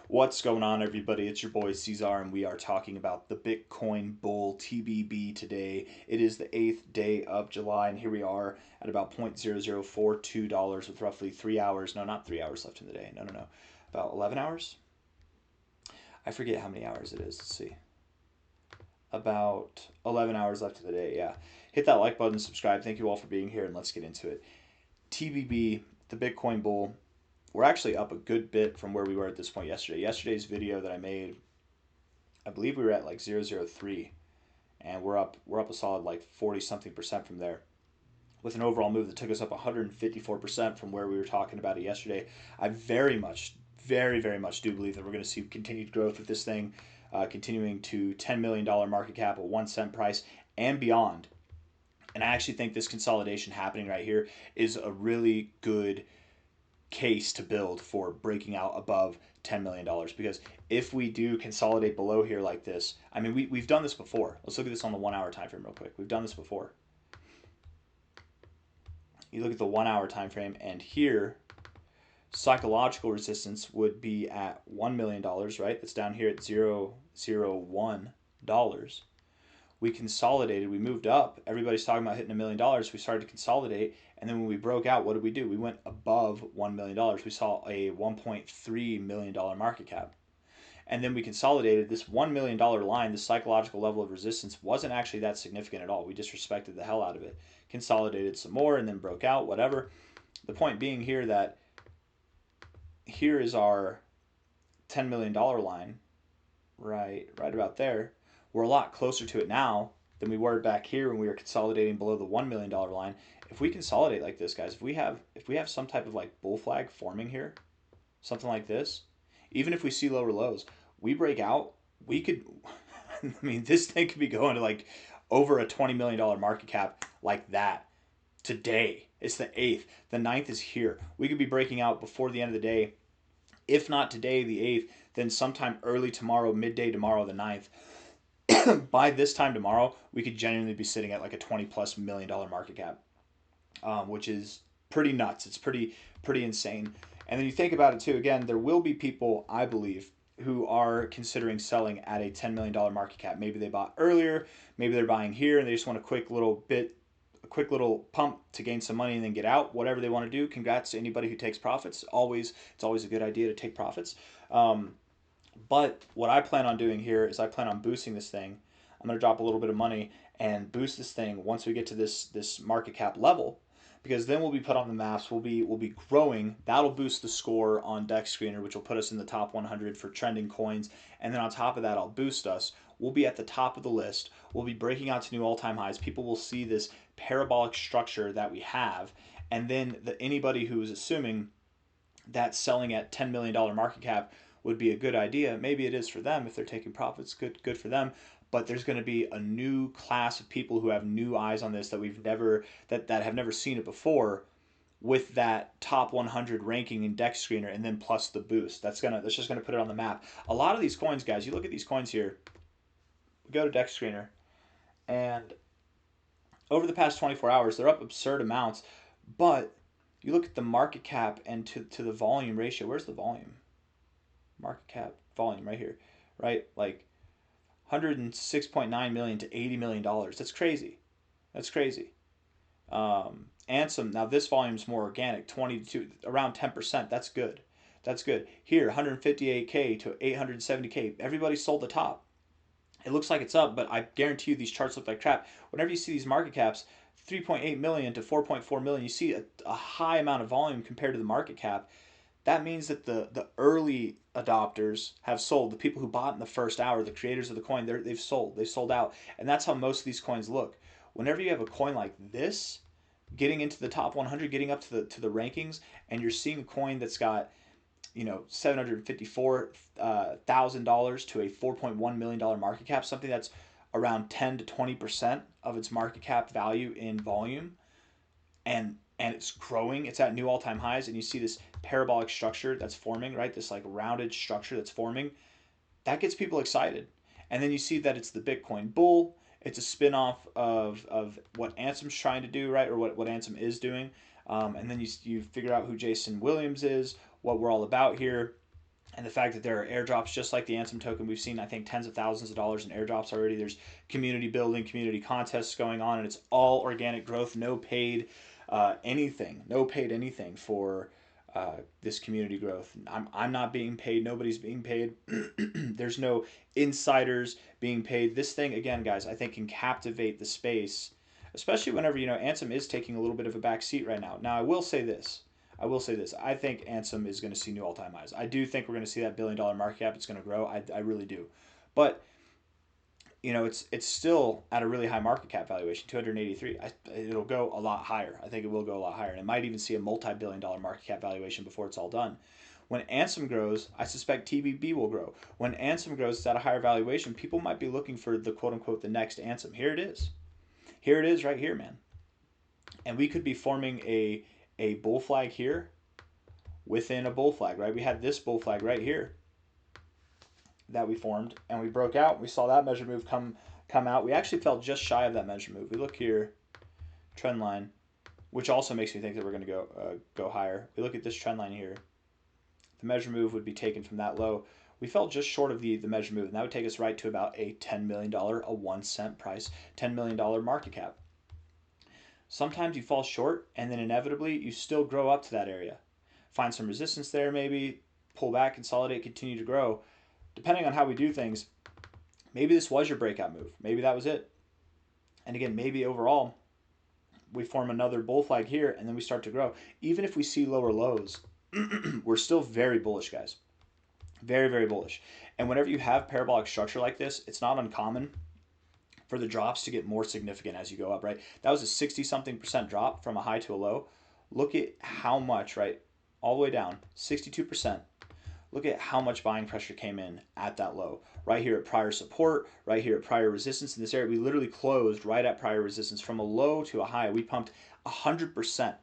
What's going on, everybody? It's your boy C-Zar, and we are talking about the Bitcoin bull TBB today. It is the 8th day of July, and here we are at about $0.0042 with roughly 3 hours. No, not 3 hours left in the day. No. About 11 hours? I forget how many hours it is. Let's see. About 11 hours left in the day, yeah. Hit that like button, subscribe. Thank you all for being here, and let's get into it. TBB, the Bitcoin bull. We're actually up a good bit from where we were at this point yesterday. Yesterday's video that I made, I believe we were at like 0.003, and we're up a solid like 40 something percent from there, with an overall move that took us up 154% from where we were talking about it yesterday. I very much do believe that we're going to see continued growth with this thing, continuing to $10 million market cap, a 1 cent price, and beyond. And I actually think this consolidation happening right here is a really good case to build for breaking out above $10 million, because if we do consolidate below here like this, I mean, we've done this before. Let's look at this on the 1 hour time frame real quick. We've done this before. You look at the 1 hour time frame, and here psychological resistance would be at $1 million, right? That's down here at $0.001. We consolidated, we moved up. Everybody's talking about hitting $1 million. We started to consolidate, and then when we broke out, what did we do? We went above $1 million. We saw a $1.3 million market cap. And then we consolidated. This $1 million line, the psychological level of resistance, wasn't actually that significant at all. We disrespected the hell out of it. Consolidated some more and then broke out, whatever. The point being here that here is our $10 million line, right about there. We're a lot closer to it now than we were back here when we were consolidating below the $1 million line. If we consolidate like this, guys, if we have some type of like bull flag forming here, something like this, even if we see lower lows, we break out, we could, I mean, this thing could be going to like over a $20 million market cap like that today. It's the 8th. The 9th is here. We could be breaking out before the end of the day. If not today, the 8th, then sometime early tomorrow, midday tomorrow, the 9th. By this time tomorrow, we could genuinely be sitting at like a $20+ million market cap, which is pretty nuts. It's pretty insane. And then you think about it too. Again, there will be people, I believe, who are considering selling at a $10 million market cap. Maybe they bought earlier. Maybe they're buying here and they just want a quick little pump to gain some money and then get out. Whatever they want to do. Congrats to anybody who takes profits. It's always a good idea to take profits. But what I plan on doing here is I plan on boosting this thing. I'm going to drop a little bit of money and boost this thing once we get to this market cap level, because then we'll be put on the maps. We'll be growing. That'll boost the score on Dex Screener, which will put us in the top 100 for trending coins. And then on top of that, I'll boost us. We'll be at the top of the list. We'll be breaking out to new all-time highs. People will see this parabolic structure that we have, and then anybody who is assuming that selling at $10 million market cap would be a good idea. Maybe it is for them if they're taking profits. Good for them. But there's going to be a new class of people who have new eyes on this that have never seen it before, with that top 100 ranking in Dex Screener, and then plus the boost. That's just gonna put it on the map. A lot of these coins, guys. You look at these coins here. We go to Dex Screener, and over the past 24 hours, they're up absurd amounts. But you look at the market cap and to the volume ratio. Where's the volume? Market cap, volume, right here, right? Like 106.9 million to $80 million. That's crazy. Ansem, now this volume's more organic, 20 to around 10%. That's good. Here, 158K to 870K. Everybody sold the top. It looks like it's up, but I guarantee you these charts look like crap. Whenever you see these market caps, 3.8 million to 4.4 million, you see a high amount of volume compared to the market cap. That means that the early adopters have sold. The people who bought in the first hour, the creators of the coin, they've sold out. And that's how most of these coins look. Whenever you have a coin like this, getting into the top 100, getting up to the rankings, and you're seeing a coin that's got, $754,000 to a $4.1 million market cap, something that's around 10 to 20% of its market cap value in volume, and it's growing. It's at new all-time highs, and you see this parabolic structure that's forming, right? This like rounded structure that's forming. That gets people excited. And then you see that it's the Bitcoin bull. It's a spin-off of what Ansem's trying to do, right? Or what Ansem is doing. And then you figure out who Jason Williams is, what we're all about here. And the fact that there are airdrops just like the Ansem token, we've seen, I think, tens of thousands of dollars in airdrops already. There's community building, community contests going on, and it's all organic growth, no paid anything, no paid anything for this community growth. I'm not being paid. Nobody's being paid. There's no insiders being paid. This thing, again, guys, I think can captivate the space, especially whenever, Ansem is taking a little bit of a back seat right now. Now, I will say this. I think Ansem is going to see new all-time highs. I do think we're going to see that $1 billion market cap. It's going to grow. I really do. But it's still at a really high market cap valuation, 283. It'll go a lot higher. I think it will go a lot higher, and it might even see a multi-billion-dollar market cap valuation before it's all done. When Ansem grows, I suspect TBB will grow. When Ansem grows, it's at a higher valuation. People might be looking for the quote-unquote the next Ansem. Here it is. Here it is right here, man. And we could be forming a bull flag here within a bull flag, right? We had this bull flag right here that we formed, and we broke out. We saw that measure move come out. We actually fell just shy of that measure move. We look here, trend line, which also makes me think that we're going to go higher. We look at this trend line here. The measure move would be taken from that low. We fell just short of the measure move, and that would take us right to about a $10 million, a 1 cent price, $10 million market cap. Sometimes you fall short, and then inevitably you still grow up to that area. Find some resistance there, maybe pull back, consolidate, continue to grow. Depending on how we do things, maybe this was your breakout move. Maybe that was it. And again, maybe overall we form another bull flag here, and then we start to grow. Even if we see lower lows, we're still very bullish, guys. Very, very bullish. And whenever you have parabolic structure like this, it's not uncommon for the drops to get more significant as you go up, right? That was a 60-something% drop from a high to a low. Look at how much, right? All the way down, 62%. Look at how much buying pressure came in at that low. Right here at prior support, right here at prior resistance in this area. We literally closed right at prior resistance. From a low to a high, we pumped 100%.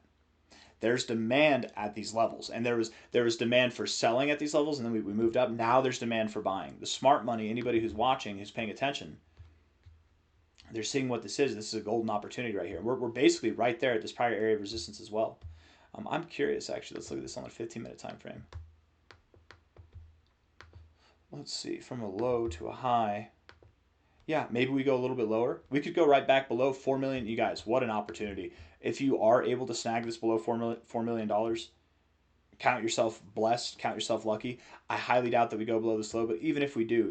There's demand at these levels, and there was demand for selling at these levels, and then we moved up. Now there's demand for buying. The smart money, anybody who's watching, who's paying attention, they're seeing what this is. This is a golden opportunity right here. We're basically right there at this prior area of resistance as well. I'm curious, actually. Let's look at this on a 15-minute time frame. Let's see, from a low to a high. Yeah, maybe we go a little bit lower. We could go right back below 4 million. You guys, what an opportunity. If you are able to snag this below $4 million, count yourself blessed, count yourself lucky. I highly doubt that we go below this low, but even if we do,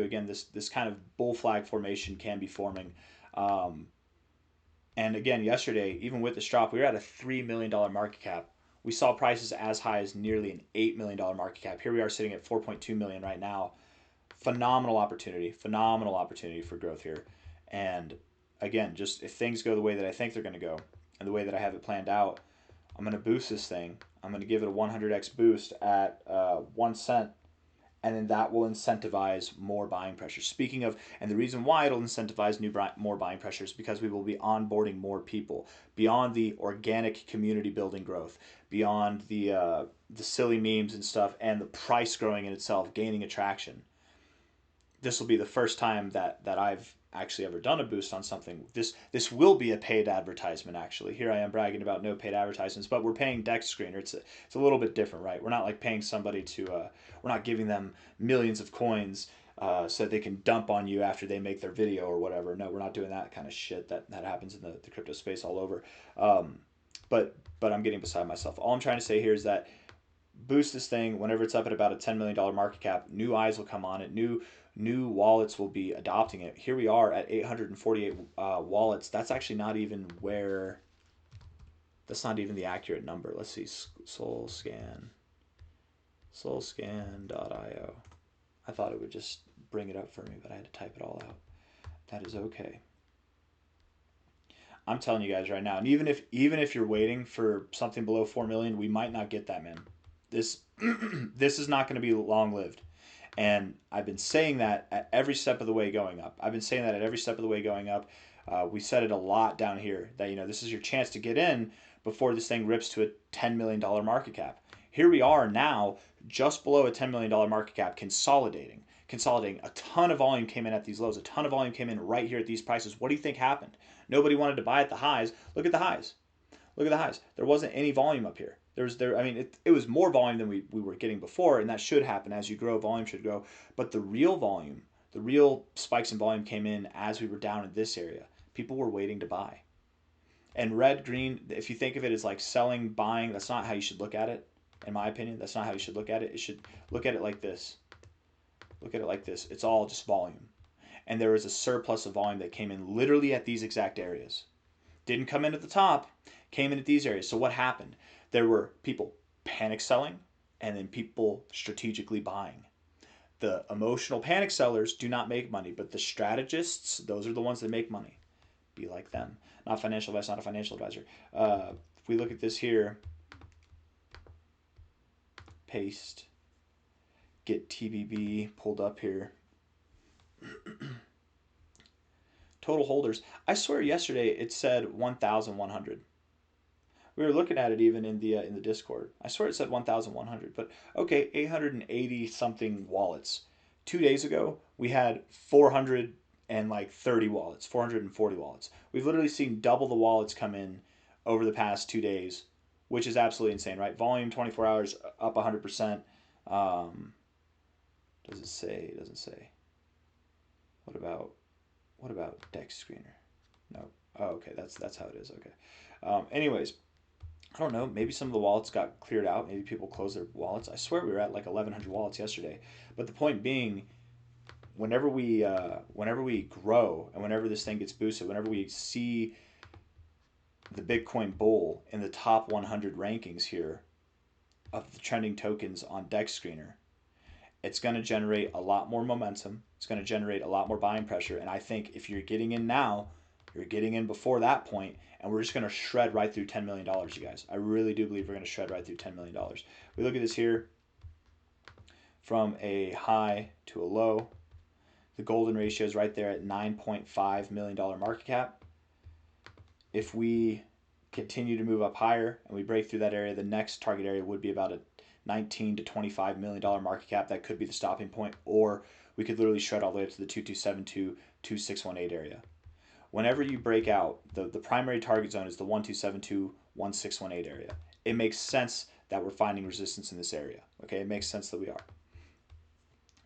again, this kind of bull flag formation can be forming. And again, yesterday, even with this drop, we were at a $3 million market cap. We saw prices as high as nearly an $8 million market cap. Here we are sitting at 4.2 million right now. Phenomenal opportunity for growth here. And again, just if things go the way that I think they're going to go and the way that I have it planned out, I'm going to boost this thing. I'm going to give it a 100x boost at 1 cent, and then that will incentivize more buying pressure. Speaking of, and the reason why it'll incentivize more buying pressure is because we will be onboarding more people beyond the organic community building growth, beyond the silly memes and stuff, and the price growing in itself, gaining attraction. This will be the first time that I've actually ever done a boost on something. This will be a paid advertisement, actually. Here I am bragging about no paid advertisements, but we're paying Dex Screener. It's a little bit different, right? We're not like paying somebody to, we're not giving them millions of coins so that they can dump on you after they make their video or whatever. No, we're not doing that kind of shit that happens in the crypto space all over. But I'm getting beside myself. All I'm trying to say here is that boost this thing whenever it's up at about a $10 million market cap. New eyes will come on it. New wallets will be adopting it. Here we are at 848 wallets. That's actually not even where. That's not even the accurate number. Let's see. Solscan. Solscan.io. I thought it would just bring it up for me, but I had to type it all out. That is okay. I'm telling you guys right now, and even if you're waiting for something below 4 million, we might not get that, man. This is not going to be long lived. And I've been saying that at every step of the way going up. We said it a lot down here that, this is your chance to get in before this thing rips to a $10 million market cap. Here we are now just below a $10 million market cap, consolidating. A ton of volume came in at these lows. A ton of volume came in right here at these prices. What do you think happened? Nobody wanted to buy at the highs. Look at the highs. There wasn't any volume up here. I mean, it was more volume than we were getting before, and that should happen. As you grow, volume should grow. But the real volume, the real spikes in volume came in as we were down in this area. People were waiting to buy. And red, green, if you think of it as like selling, buying, that's not how you should look at it. In my opinion, that's not how you should look at it. You should look at it like this. Look at it like this. It's all just volume. And there was a surplus of volume that came in literally at these exact areas. Didn't come in at the top, came in at these areas. So what happened? There were people panic selling and then people strategically buying. The emotional panic sellers do not make money, but the strategists, those are the ones that make money. Be like them. Not financial advice, not a financial advisor. If we look at this here, paste, get TBB pulled up here. Total holders. I swear yesterday it said 1,100. We were looking at it even in the Discord. I swear it said 1,100, but okay, 880 something wallets. 2 days ago we had 430 wallets, 440 wallets. We've literally seen double the wallets come in over the past 2 days, which is absolutely insane, right? Volume 24 hours up 100%. Does it say? It doesn't say. What about Dex Screener? No. Oh, okay. That's how it is. Okay. Anyways, I don't know. Maybe some of the wallets got cleared out. Maybe people closed their wallets. I swear we were at like 1,100 wallets yesterday. But the point being, whenever we grow and whenever this thing gets boosted, whenever we see the Bitcoin bull in the top 100 rankings here of the trending tokens on Dex Screener, it's going to generate a lot more momentum. It's going to generate a lot more buying pressure. And I think if you're getting in now, you're getting in before that point, and we're just going to shred right through $10 million, you guys. I really do believe we're going to shred right through $10 million. We look at this here from a high to a low. The golden ratio is right there at $9.5 million market cap. If we continue to move up higher and we break through that area, the next target area would be about a $19 to $25 million market cap. That could be the stopping point, or we could literally shred all the way up to the 2272, 2618 area. Whenever you break out, the primary target zone is the 1272, 1618 area. It makes sense that we're finding resistance in this area. Okay, it makes sense that we are.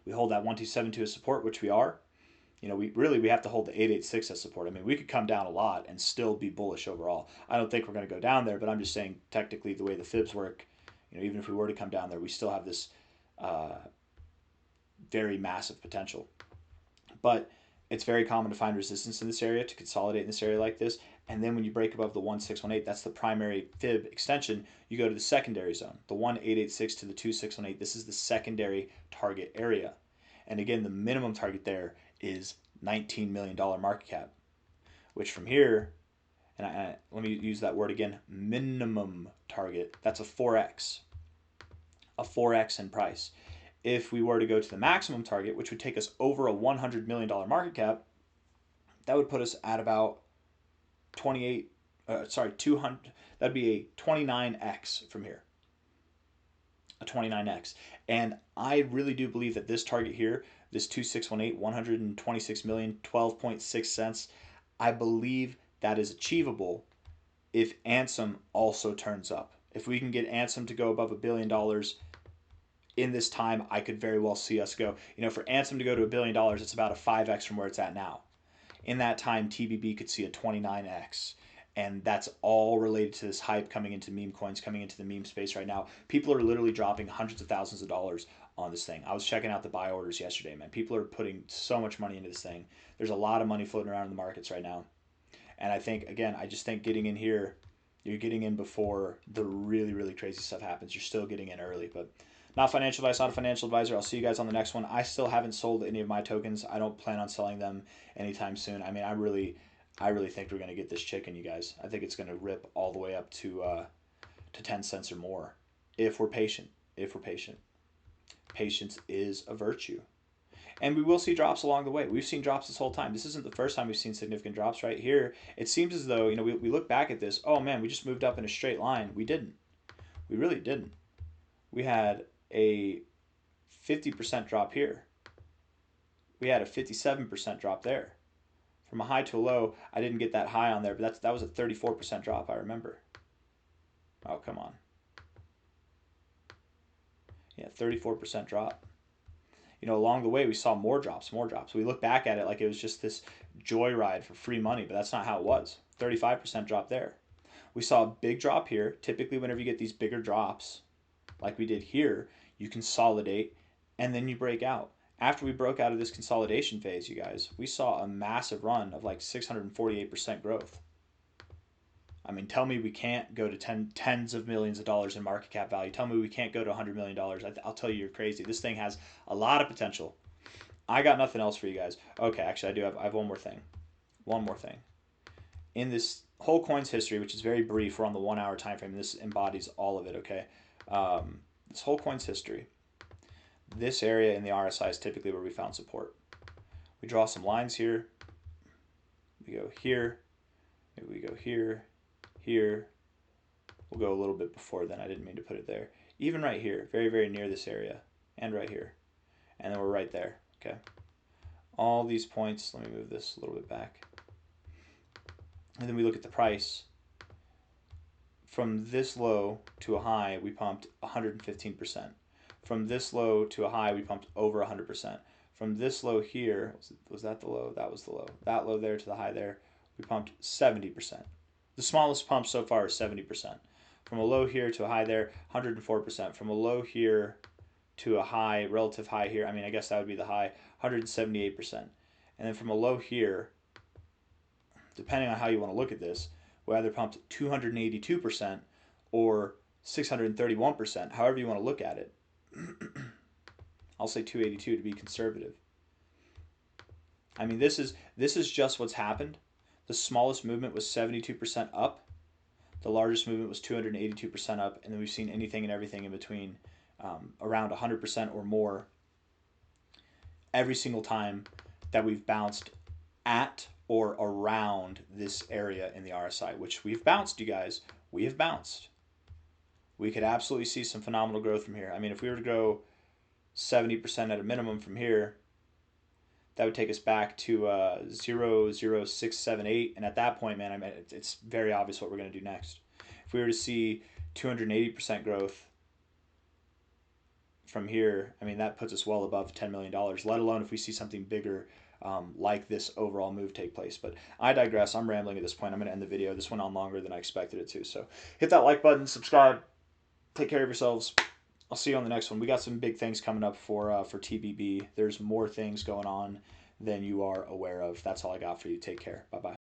We hold that 1272 as support, which we are. You know, we have to hold the 886 as support. I mean, we could come down a lot and still be bullish overall. I don't think we're going to go down there, but I'm just saying technically the way the fibs work, you know, even if we were to come down there, we still have this very massive potential. But it's very common to find resistance in this area, to consolidate in this area like this. And then when you break above the 1618, that's the primary fib extension, you go to the secondary zone, the 1886 to the 2618. This is the secondary target area. And again, the minimum target there is $19 million market cap, which from here, and let me use that word again, minimum target, that's a 4x in price. If we were to go to the maximum target, which would take us over a $100 million market cap, that would put us at about 200, that'd be a 29x from here. A 29x. And I really do believe that this target here, this 2618, 126 million, 12.6 cents, I believe that is achievable if Ansem also turns up. If we can get Ansem to go above $1 billion in this time, I could very well see us go. You know, for Ansem to go to $1 billion, it's about a 5x from where it's at now. In that time, TBB could see a 29x. And that's all related to this hype coming into meme coins, coming into the meme space right now. People are literally dropping hundreds of thousands of dollars on this thing. I was checking out the buy orders yesterday, man. People are putting so much money into this thing. There's a lot of money floating around in the markets right now. And I think, again, I just think getting in here, you're getting in before the really, really crazy stuff happens. You're still getting in early, but not financial advice, not a financial advisor. I'll see you guys on the next one. I still haven't sold any of my tokens. I don't plan on selling them anytime soon. I mean, I really think we're going to get this chicken, you guys. I think it's going to rip all the way up to 10 cents or more if we're patient. If we're patient. Patience is a virtue. And we will see drops along the way. We've seen drops this whole time. This isn't the first time we've seen significant drops right here. It seems as though, you know, we look back at this, oh man, we just moved up in a straight line. We didn't. We really didn't. We had a 50% drop here. We had a 57% drop there. From a high to a low, I didn't get that high on there, but that was a 34% drop, I remember. Oh, come on. Yeah, 34% drop. You know, along the way, we saw more drops, more drops. We look back at it like it was just this joyride for free money, but that's not how it was. 35% drop there. We saw a big drop here. Typically, whenever you get these bigger drops, like we did here, you consolidate and then you break out. After we broke out of this consolidation phase, you guys, we saw a massive run of like 648% growth. I mean, tell me we can't go to tens of millions of dollars in market cap value. Tell me we can't go to $100 million. I'll tell you you're crazy. This thing has a lot of potential. I got nothing else for you guys. Okay, actually, I have one more thing. One more thing. In this whole coin's history, which is very brief, we're on the 1 hour time frame. This embodies all of it, okay? This whole coin's history. This area in the RSI is typically where we found support. We draw some lines here. We go here. Maybe we go here. Here, we'll go a little bit before then. I didn't mean to put it there. Even right here, very, very near this area, and right here. And then we're right there, okay? All these points, let me move this a little bit back. And then we look at the price. From this low to a high, we pumped 115%. From this low to a high, we pumped over 100%. From this low here, was that the low? That was the low. That low there to the high there, we pumped 70%. The smallest pump so far is 70%. From a low here to a high there, 104%. From a low here to a high, relative high here, I mean, I guess that would be the high, 178%. And then from a low here, depending on how you want to look at this, we either pumped 282% or 631%, however you want to look at it. I'll say 282 to be conservative. I mean, this is just what's happened. The smallest movement was 72% up. The largest movement was 282% up. And then we've seen anything and everything in between, around 100% or more every single time that we've bounced at or around this area in the RSI, which we've bounced, you guys. We have bounced. We could absolutely see some phenomenal growth from here. I mean, if we were to go 70% at a minimum from here, that would take us back to 0.0678, and at that point, man, I mean, it's very obvious what we're going to do next. If we were to see 280% growth from here, I mean, that puts us well above $10 million, let alone if we see something bigger like this overall move take place. But I digress. I'm rambling at this point. I'm going to end the video. This went on longer than I expected it to. So hit that like button, subscribe, take care of yourselves. I'll see you on the next one. We got some big things coming up for TBB. There's more things going on than you are aware of. That's all I got for you. Take care. Bye-bye.